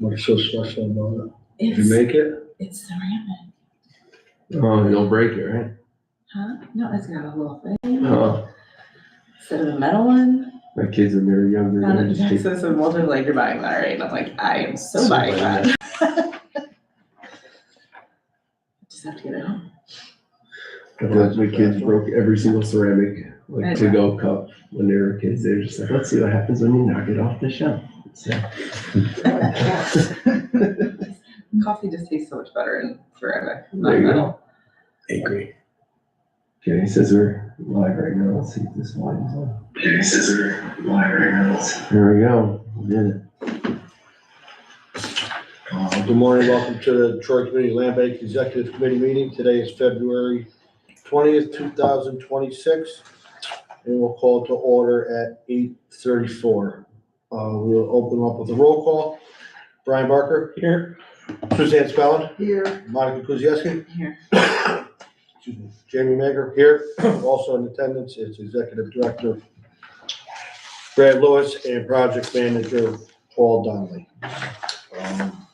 What's so special about it? Did It's, you make it? it's ceramic. Oh, you'll break it, right? Huh? No, it's got a little thing. Oh, Instead of a metal one. my kids when they were younger. Found they it in just take- Texas and Walter's like, you're buying that, right? And I'm like, I am so So buying buying that. Just have to get it home. I feel like my kids broke every single ceramic, like I to-go cup when they were kids. They were just like, let's see what happens when you knock it off the shelf. So, Coffee just tastes so much better in ceramic, There not you go. metal. I agree. okay, he says we're live right now. Let's see if this volume is on. He says we're live right now. There we go. We did it. Good morning, welcome to the Troy Community Land Bank Executive Committee meeting. Today is February 20th, 2026. And we'll call to order at 8:34. We'll open up with a roll call. Brian Barker. Here. Suzanne Spellin. Here. Monica Kuzieski. Here. Excuse me. Jamie Mager here. Also in attendance is Executive Director Brad Lewis and Project Manager Paul Donnelly.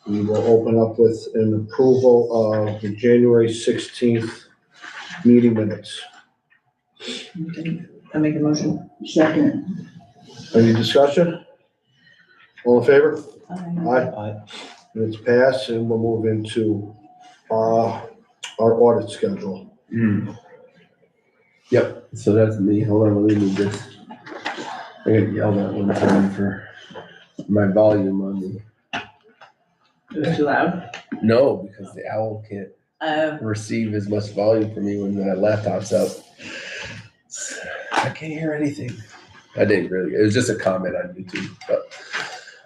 We will open up with an approval of the January 16th meeting minutes. I make a motion. Second. Any discussion? All in favor? Aye. Aye. And it's passed, and we'll move into our audit schedule. Yep, so that's me. Hold on, let me move this. I got yelled at one time for my volume on the. It was too loud. No, because the owl can't Oh. receive as much volume from me when my laptop's up. I can't hear anything. I didn't really. It was just a comment on YouTube. But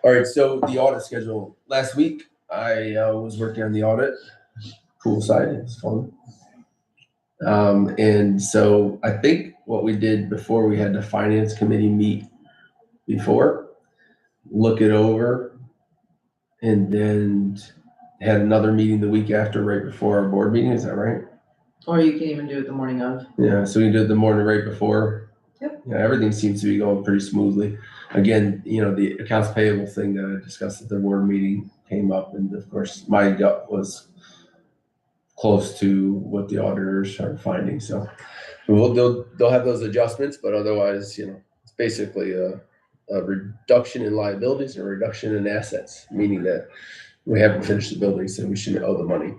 all right, so the audit schedule. Last week I was working on the audit. Cool side, it was fun. And so I think what we did before we had the finance committee meet before, look it over, and then had another meeting the week after, right before our board meeting. Is that right? Or you can even do it the morning of. Yeah, so we did the morning right before. Yep. Yeah, everything seems to be going pretty smoothly. Again, you know, the accounts payable thing that I discussed at the board meeting came up, and of course, my gut was close to what the auditors are finding. So they'll have those adjustments, but otherwise, you know, it's basically a reduction in liabilities and a reduction in assets, meaning that we haven't finished the building, so we shouldn't owe the money.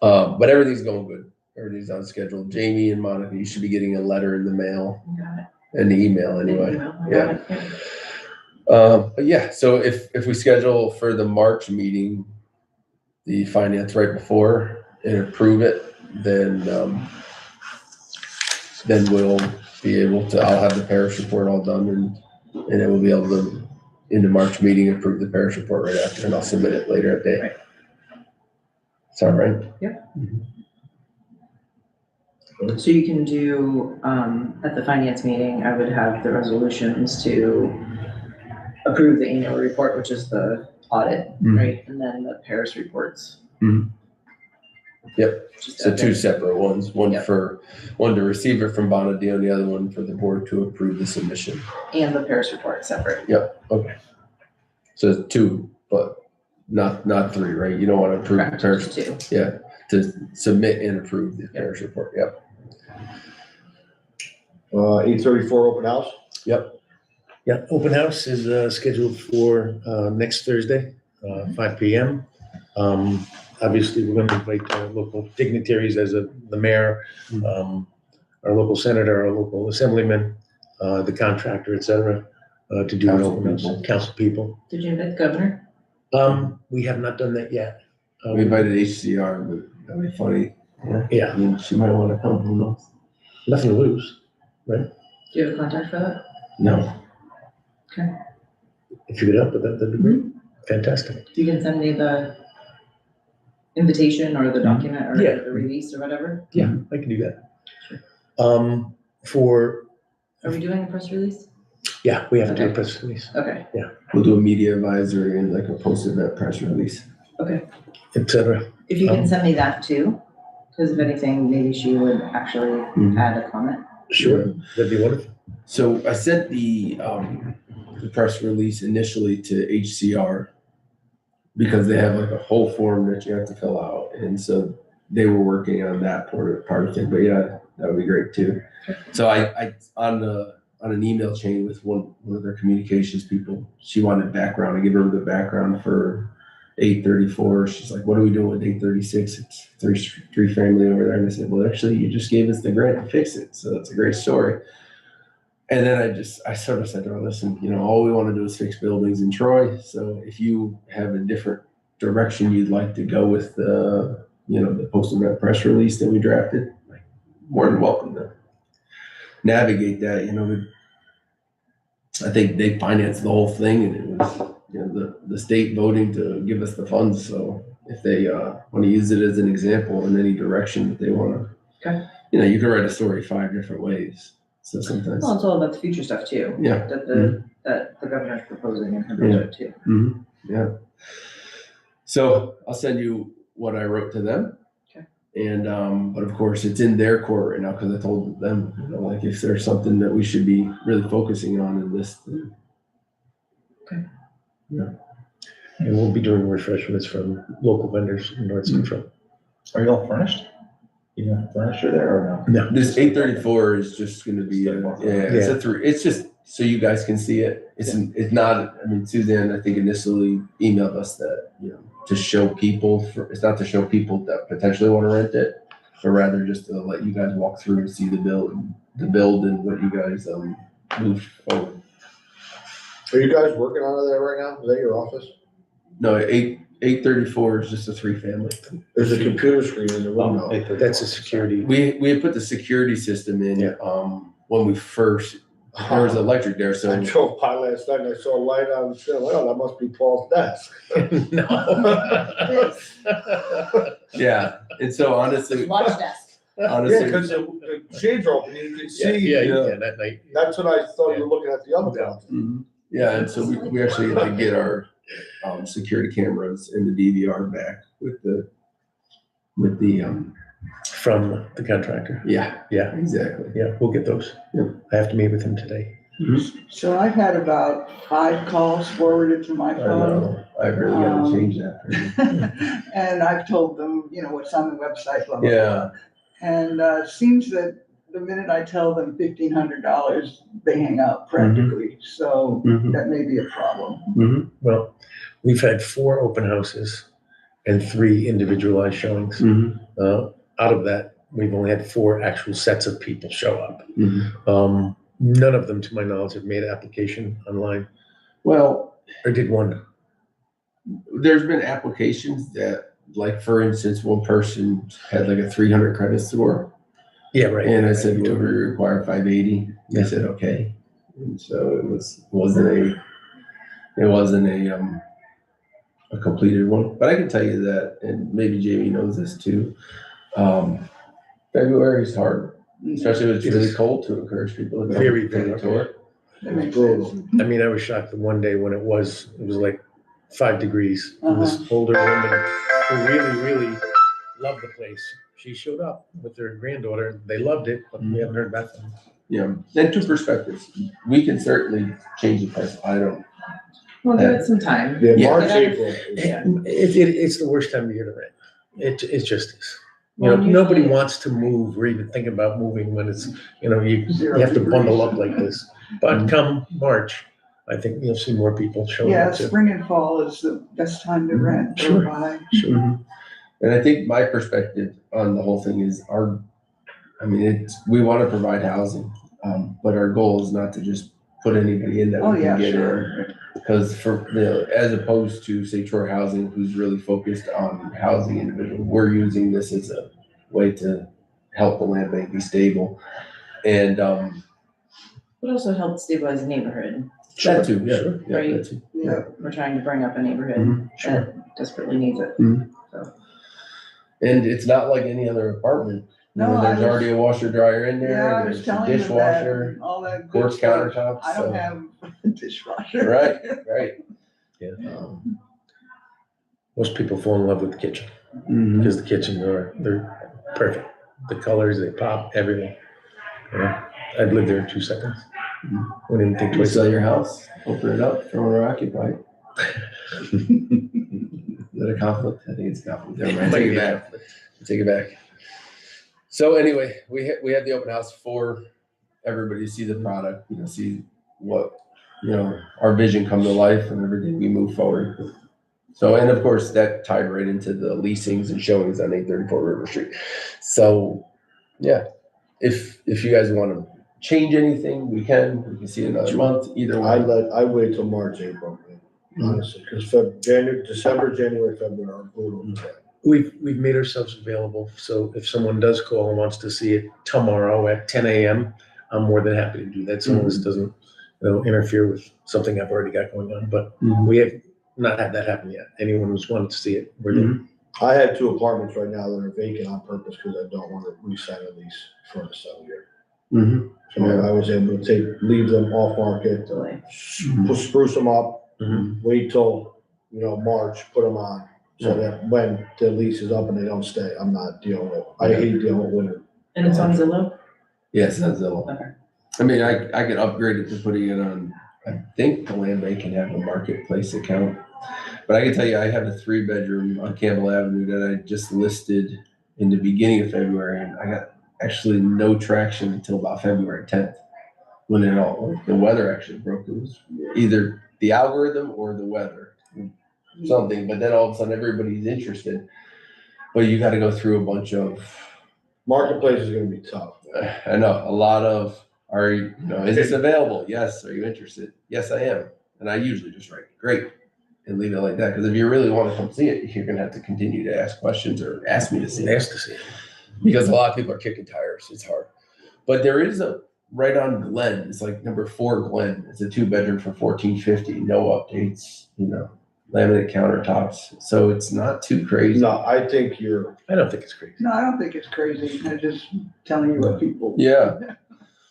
But everything's going good. Everything's on schedule. Jamie and Monica, you should be getting a letter in the mail Got it. and the email anyway. Yeah. But yeah, so if we schedule for the March meeting, the finance right before and approve it, then we'll be able to, I'll have the parish report all done and then we'll be able to, in the March meeting, approve the parish report right after, and I'll submit it later at day. Right. Sound right? Yep. So you can do, at the finance meeting, I would have the resolutions to approve the annual report, which is the audit, Mhm. right? And then the Paris reports. Mhm. Yep. Just So that two big. separate ones, one Yep. for, one to receive it from Bonadeo, and the other one for the board to approve the submission. And the Paris report separate. Okay. So it's two, but not three, right? You don't want to approve the Correct, parish, just two. yeah, to submit and approve the parish report. Yep. 8:34 open house. Yeah, open house is scheduled for next Thursday, 5 PM. Obviously, we're going to invite local dignitaries as the mayor, our local senator, our local assemblyman, the contractor, et cetera, to do an Council open house. people. Council people. Did you invite the governor? We have not done that yet. We invited HCR, but that'd be funny. I Yeah, mean, she might want to come, who knows? nothing to lose. Do you have a contact for that? No. If you could help with that, that'd be great. Fantastic. You can send me the invitation or the document or Yeah. the release or whatever. Yeah, I can do that. For, Are we doing a press release? yeah, we have to do a Okay. press release, Okay, We'll do a media advisory and like a post-event press release. okay. et cetera. If you can send me that too, because if anything, maybe she would actually add a comment. Sure, that'd be wonderful. So I sent the press release initially to HCR because they have like a whole form that you have to fill out. And so they were working on that part of it, but yeah, that would be great too. So I on an email chain with one of their communications people, she wanted background. I give her the background for 834. She's like, what are we doing with 836? It's three family over there. And I said, well, actually, you just gave us the grant to fix it. So that's a great story. And then I sort of said to her, listen, all we want to do is fix buildings in Troy. So if you have a different direction you'd like to go with the postal net press release that we drafted, like, more than welcome to navigate that. I think they financed the whole thing, and it was the state voting to give us the funds. So if they want to use it as an example in any direction that they want to, Okay. You can write a story 5 different ways. So sometimes, Well, it's all about the future stuff too. Yeah. That the governor's proposing in her budget too. yeah. So I'll send you what I wrote to them. Okay. And but of course it's in their court right now, because I told them, like, if there's something that we should be really focusing on in this thing. Okay. Yeah. And we'll be doing refreshments from local vendors in North Central. Are you all furnished? You have furniture there or no? No. This 834 is just going to be it's a 3. It's just so you guys can see it. It's not. I mean, Suzanne, I think, initially emailed us that to show people. It's not to show people that potentially want to rent it, but rather just to let you guys walk through and see the build and what you guys move forward. Are you guys working out of there right now? Is that your office? No, 834 is just a 3 family. There's a computer screen in the window. That's a security. We had put the security system in when we first. There was electric there, so I drove by last night and I saw a light on the ceiling. Oh, that must be Paul's desk. No. yeah. And so honestly, Watch desk. Yeah, because the shades are open, you can see. Yeah, you can that night. That's what I thought you were looking at the other one. Mhm. Yeah, and so we actually had to get our security cameras and the DVR back with the From the contractor. yeah exactly. Yeah, we'll get those. Yep. I have to meet with him today. So I've had about 5 calls forwarded to my I phone. know. I really got to change that. For you. And I've told them, what's on the website, blah, blah, Yeah. blah. And it seems that the minute I tell them $1,500, they hang up practically. So Mhm. that may be a problem. Mhm. Well, we've had 4 open houses and 3 individualized showings. Mhm. Out of that, we've only had 4 actual sets of people show up. Mhm. None of them, to my knowledge, have made an application online, Well, or did one. there's been applications that, like, for instance, one person had like a 300 credit score. Yeah, right. And I said, well, we require 580. They said, okay. And so it wasn't a completed one. But I can tell you that, and maybe Jamie knows this too. February is hard, especially when it's It really is. cold, to encourage people to Very, come very to it. That makes Brutal. sense. I mean, I was shocked the one day when it was like 5 degrees. And this older woman who really, really loved the place, she showed up with her granddaughter. They loved it, but we haven't heard back from them. Yeah. And 2 perspectives. We can certainly change the price. I don't. Well, give it some time. Yeah, Yeah. March, Yeah. April. It's the worst time of year to rent. It just is. Well, Nobody usually- wants to move or even think about moving when it's, you 0 have to bundle degrees. up like this. But come March, I think you'll see more people showing Yeah, up too. spring and fall is the best time to rent or Sure. buy. And I think my perspective on the whole thing is we want to provide housing, but our goal is not to just put anybody in that Oh, we can yeah, get in. sure. Because as opposed to, say, Troy Housing, who's really focused on housing individuals, we're using this as a way to help the land bank be stable. And But also help stabilize the neighborhood. that too, yeah, Sure. yeah, Right. that too. Yeah. We're trying to bring up a neighborhood Mhm. that desperately needs it. And it's not like any other apartment. No, I There's was- already a washer dryer in Yeah, there, I was there's a telling them that, dishwasher, and all that good quartz stuff. countertops. I don't so- have a dishwasher. Right. Yeah. Um, Most people fall in love with the kitchen mhm. because the kitchen, they're perfect. The colors, they pop, everything. I'd live there in 2 seconds. Wouldn't even think You twice. sell your house, open it up, throw it occupied. that a conflict? I think it's a conflict. Never mind. Might Take it be a back. conflict. Take it back. So anyway, we had the open house for everybody to see the product, see what, our vision come to life and everything we move forward. So, and of course, that tied right into the leasings and showings on 834 River Street. So, yeah, if you guys want to change anything, we can see another month, either way. I wait till March, April, man, honestly, because December, January, February are brutal. We've made ourselves available, so if someone does call and wants to see it tomorrow at 10 a.m., I'm more than happy to do that, so long as it doesn't, interfere with something I've already got going on, but we have not had that happen yet. Anyone who's wanted to see it, we're there. I have 2 apartments right now that are vacant on purpose because I don't want to re-sign a lease for the 7 year. Mm-hmm. So I was able to leave them off market, Delay. spruce them up, Mhm. wait till, March, put them on. So that when the lease is up and they don't stay, I'm not dealing with, I hate dealing with winter. And it's on Zillow? Yes, that's Zillow. Okay. I mean, I could upgrade it to putting it on, I think the land bank can have a marketplace account. But I can tell you, I have a 3-bedroom on Campbell Avenue that I just listed in the beginning of February, and I got actually no traction until about February 10th. When the weather actually broke. It was either the algorithm or the weather, something, but then all of a sudden everybody's interested. But you gotta go through a bunch of, Marketplace is gonna be tough. I know, a lot of, is this available? Yes. Are you interested? Yes, I am. And I usually just write, great, and leave it like that. Because if you really want to come see it, you're gonna have to continue to ask questions or ask me to see it. Asked to see it. Because a lot of people are kicking tires. It's hard. But there is a, right on Glen, it's like number 4 Glen. It's a 2-bedroom for $1,450. No updates, laminate countertops. So it's not too crazy. No, I think I don't think it's crazy. No, I don't think it's crazy. I'm just telling you what people. Yeah.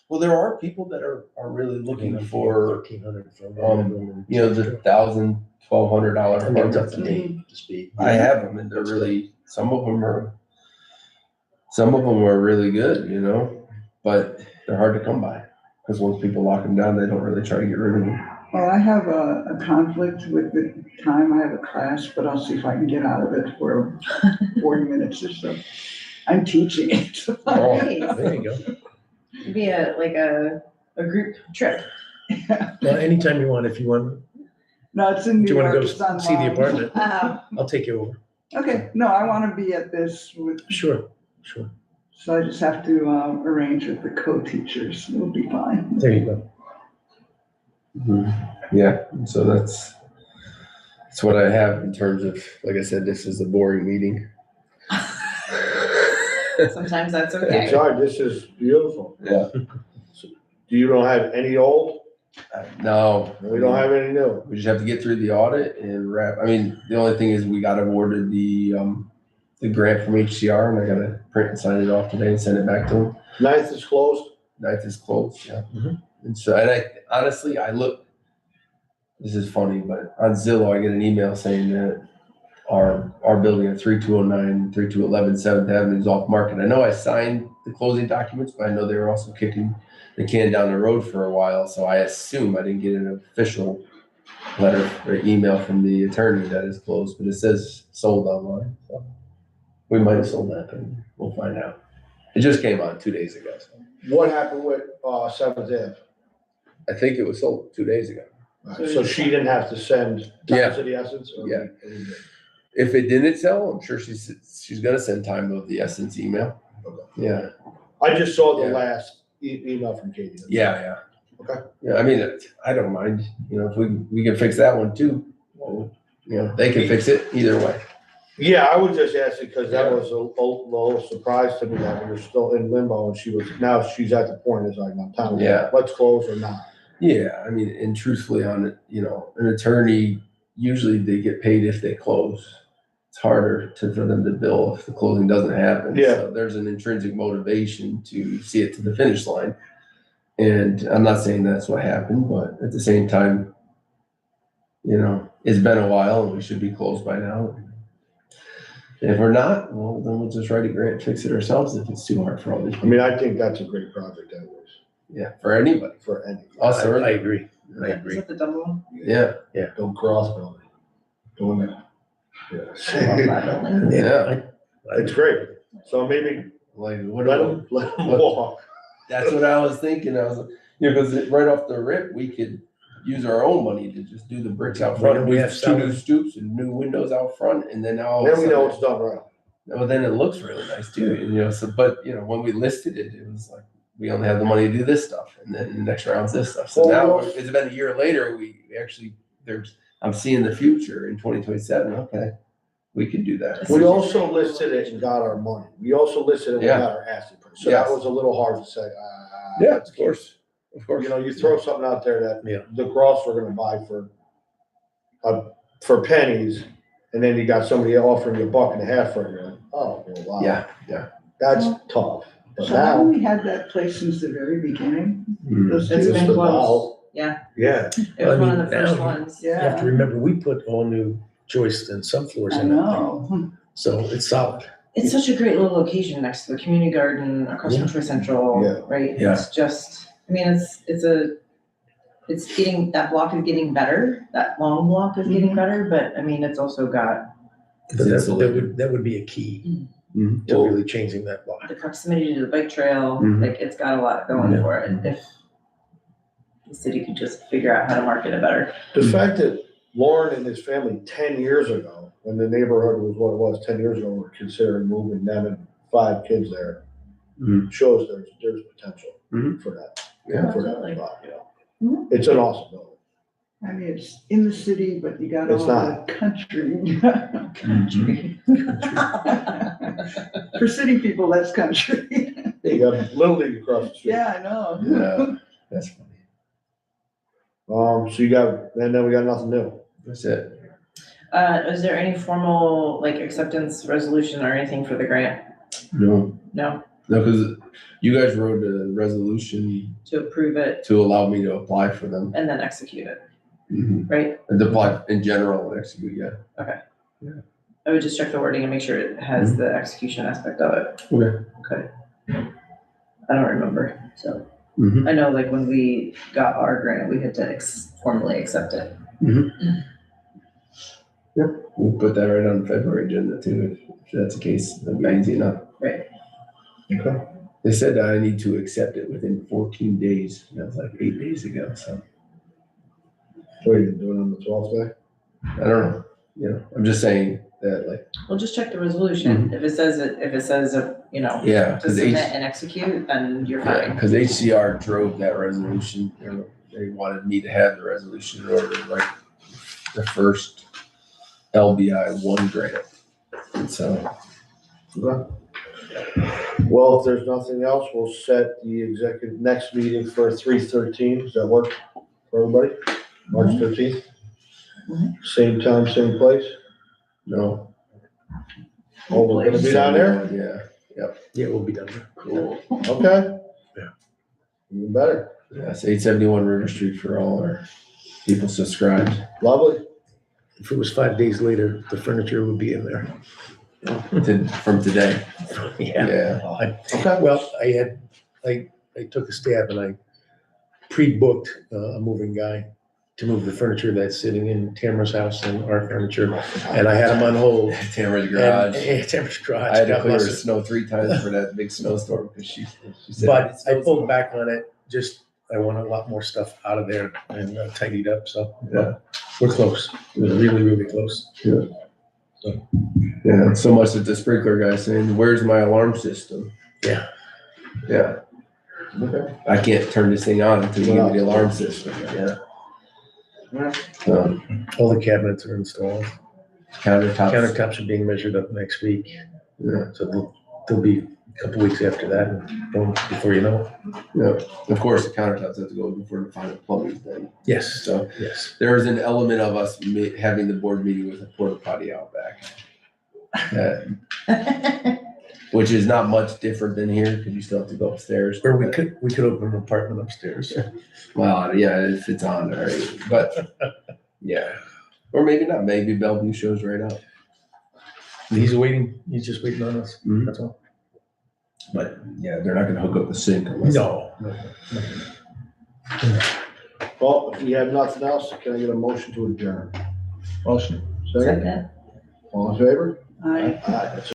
Well, there are people that are really looking for, 1,300 for a the $1,000, $1,200 And it's up apartments. to date, to speed. I have them, and they're really, some of them are really good, but they're hard to come by. Because once people lock them down, they don't really try to get rid of them. Well, I have a conflict with the time. I have a class, but I'll see if I can get out of it for 40 minutes or so. I'm teaching it. Oh, There you go. It'd be a group trip. Well, anytime you want, if you want, No, it's in if New you want York. to It's go see the online. apartment, Uh, I'll take you over. Okay, no, I want to be at this with, Sure. so I just have to arrange with the co-teachers. It'll be fine. There you go. Yeah, so that's what I have in terms of, like I said, this is a boring meeting. Sometimes that's it's okay. hard, this is beautiful. Yeah. You don't have any old? No. We don't have any new. We just have to get through the audit and wrap. I mean, the only thing is we got awarded the grant from HCR, and I gotta print and sign it off today and send it back to them. 9th is closed? 9th is closed, yeah. Mhm. And so, and I honestly, this is funny, but on Zillow, I get an email saying that our building at 3209, 3211 7th Avenue is off market. I know I signed the closing documents, but I know they were also kicking the can down the road for a while. So I assume I didn't get an official letter or email from the attorney that is closed, but it says sold online. So we might have sold that, but we'll find out. It just came on 2 days ago. So What happened with 7th Ave? I think it was sold 2 days ago. So she didn't have to send Yeah. Times of the Essence? Or Yeah. If it didn't sell, I'm sure she's gonna send time of the essence email. Okay. Yeah, I just saw the Yeah. last email from Katie. yeah. Okay. Yeah, I mean, I don't mind, if we can fix that one too. Well, they can fix it either way. Yeah, I was just asking because that was a little surprise to me that we were still in limbo and now she's at the point, it's like, no, Tom, Yeah. let's close or not. Yeah, I mean, and truthfully on it, an attorney, usually they get paid if they close. It's harder for them to bill if the closing doesn't happen. Yeah. So there's an intrinsic motivation to see it to the finish line. And I'm not saying that's what happened, but at the same time, it's been a while and we should be closed by now. And if we're not, well, then we'll just write a grant, and fix it ourselves if it's too hard for all these I people. mean, I think that's a great project anyways, Yeah, for anybody. for any. Us or I agree. I Is agree. that the double one? Yeah. Don't cross building. Doing that. I love that building. Yeah. It's great. So maybe Like, let them walk. that's what I was thinking. I was, because right off the rip, we could use our own money to just do the bricks out front. Well, We we have have two new some- stoops and new windows out front, and then all. Then we know it's done right. Well, then it looks really nice too, and, so, but, when we listed it, it was like, we only have the money to do this stuff, and then the next round's this stuff. So now, Well, it's been a year later, we actually, I'm seeing the future in 2027, okay, we can do that. We also listed it and got our money. We also listed it and Yeah. got our asset price. So that Yes. was a little hard to say, Yeah, of course, of course. You throw something out there that Yeah. the Gross are gonna buy for pennies, and then you got somebody offering you $1.50 for it, you're like, oh, well, wow. Yeah. That's tough. But So haven't now, we had that place since the very beginning? Mm. Those It's two- been just close. about- Yeah, yeah, it was I one mean, of the first now- ones. You have to Yeah, remember, we put all new joists and subfloors I in it, know. so it's solid. It's such a great little location next to the community garden, across from Troy Central, Yeah. right? Yeah. It's just, I mean, it's getting, that block is getting better, that long block is getting better, but I mean, it's also got But that insulated. would be a key Mhm. to really changing that block. the proximity to the bike trail, Mhm. like, it's got a lot going Yeah. for it. If the city could just figure out how to market it better. the fact that Lauren and his family 10 years ago, when the neighborhood was what it was 10 years ago, were considering moving them and 5 kids there, Mhm. shows there's potential Mhm. for that. Yeah. For that Absolutely. spot, It's an awesome building. I mean, it's in the city, but you got It's all not. the country. Mhm. For city people, that's country. You got Little League across the street. Yeah, I know. Yeah, that's funny. So you got, and then we got nothing new. That's it. Is there any formal, like, acceptance resolution or anything for the grant? No, No, because you guys wrote a resolution to approve it to allow me to apply for them. and then execute it, Mhm. right? And to apply in general, actually, yeah. I would just check the wording and make sure it has the execution aspect of it. Okay. Okay. I don't remember, so. Mhm. I know, like, when we got our grant, we had to formally accept it. We'll put that right on the February agenda too, if that's the case, that'd be easy enough. Right. Okay. They said I need to accept it within 14 days, and that was like 8 days ago, so What are you doing on the 12th day? I don't know, I'm just saying that, like, We'll just check the resolution. If it says, yeah, to submit and execute, then you're fine. because HCR drove that resolution, they wanted me to have the resolution in order to write the first LBI 1 grant, and so. Well, if there's nothing else, we'll set the executive next meeting for 3/13. Does that work for everybody? March 15th? Mhm. Same time, same place? No. Oh, we're gonna be down there? Yeah, Yeah, we'll be done there. cool. Okay. Yeah. Even better. That's 871 River Street for all our people subscribed. Lovely. If it was 5 days later, the furniture would be in there. From today. Yeah. Okay. Well, I took a stab and I pre-booked a moving guy to move the furniture that's sitting in Tamara's house and our furniture, and I had him on hold. Tamara's And- garage. Tamara's garage. I had to God clear bless the her. snow 3 times for that big snowstorm because she said. But I pulled back on it, I want a lot more stuff out of there and tidied up, so. Yeah. We're close, we're really, really close. Yeah, so much that the sprinkler guy saying, "Where's my alarm system?" Yeah. Yeah, Okay. I can't turn this thing on until you give me the alarm system. Yeah. All the cabinets are installed, Countertops. countertops are being measured up next week, Yeah. so they'll be a couple weeks after that, and boom, before you know it. Yeah. Of course, the countertops have to go before the final plumbing's done. Yes, So yes. there was an element of us having the board meeting with a porta potty out back. Which is not much different than here, because you still have to go upstairs. Or we could open an apartment upstairs. Well, yeah, if it's on, all right, but, yeah. Or maybe not, maybe Bellevue shows right up. He's just waiting on us, Mhm. that's all. But, yeah, they're not gonna hook up the sink unless. No. Well, if we have nothing else, can I get a motion to adjourn? Motion. Second? Second. All in favor? I Aye. That's